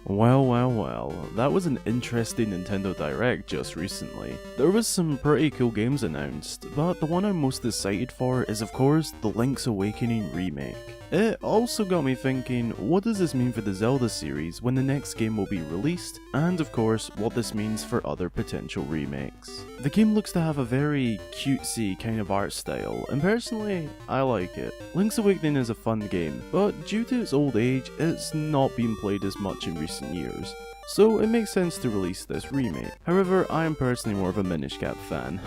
Well, that was an interesting Nintendo Direct just recently. There was some pretty cool games announced, but the one I'm most excited for is of course the Link's Awakening remake. It also got me thinking, what does this mean for the Zelda series when the next game will be released, and of course what this means for other potential remakes. The game looks to have a very cutesy kind of art style, and personally, I like it. Link's Awakening is a fun game, but due to its old age, it's not been played as much in recent years, so it makes sense to release this remake. However, I am personally more of a Minish Cap fan,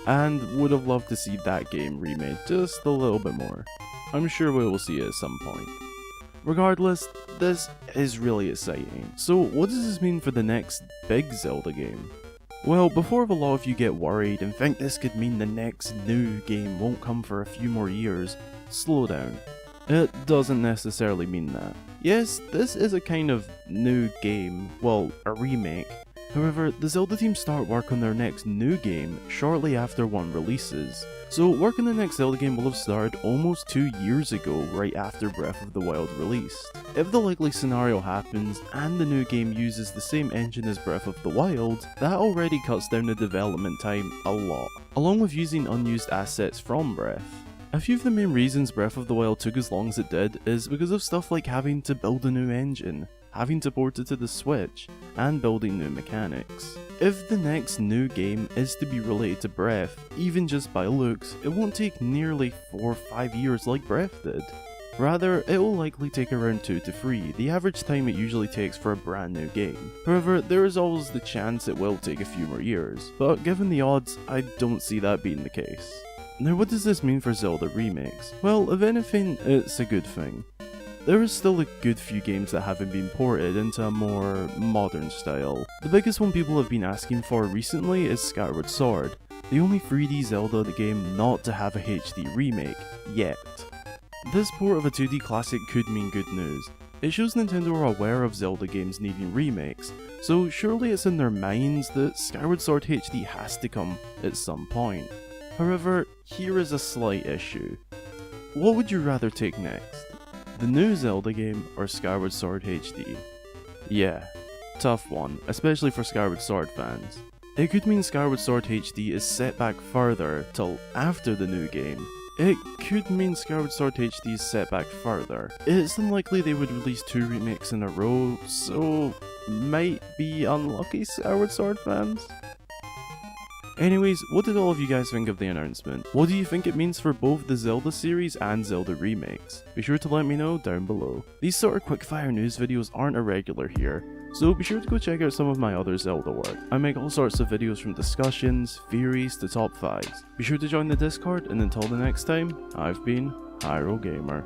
and would have loved to see that game remade just a little bit more. I'm sure we will see it at some point. Regardless, this is really exciting. So what does this mean for the next big Zelda game? Well, before a lot of you get worried and think this could mean the next new game won't come for a few more years, slow down. It doesn't necessarily mean that. Yes, this is a kind of new game, well, a remake. However, the Zelda team start work on their next new game shortly after one releases. So work on the next Zelda game will have started almost 2 years ago, right after Breath of the Wild released. If the likely scenario happens and the new game uses the same engine as Breath of the Wild, that already cuts down the development time a lot, along with using unused assets from Breath. A few of the main reasons Breath of the Wild took as long as it did is because of stuff like having to build a new engine, having to port it to the Switch, and building new mechanics. If the next new game is to be related to Breath, even just by looks, it won't take nearly 4 or 5 years like Breath did. Rather, it will likely take around 2 to 3, the average time it usually takes for a brand new game. However, there is always the chance it will take a few more years, but given the odds, I don't see that being the case. Now what does this mean for Zelda remakes? Well, if anything, it's a good thing. There is still a good few games that haven't been ported into a more modern style. The biggest one people have been asking for recently is Skyward Sword, the only 3D Zelda game not to have a HD remake, yet. This port of a 2D classic could mean good news. It shows Nintendo are aware of Zelda games needing remakes, so surely it's in their minds that Skyward Sword HD has to come at some point. However, here is a slight issue. What would you rather take next? The new Zelda game or Skyward Sword HD? Yeah, tough one, especially for Skyward Sword fans. It could mean Skyward Sword HD is set back further till after the new game. It could mean Skyward Sword HD is set back further. It's unlikely they would release 2 remakes in a row, so might be unlucky Skyward Sword fans. Anyways, what did all of you guys think of the announcement? What do you think it means for both the Zelda series and Zelda remakes? Be sure to let me know down below. These sort of quickfire news videos aren't irregular here, so be sure to go check out some of my other Zelda work. I make all sorts of videos from discussions, theories to top 5s. Be sure to join the Discord, and until the next time, I've been Hyro Gamer.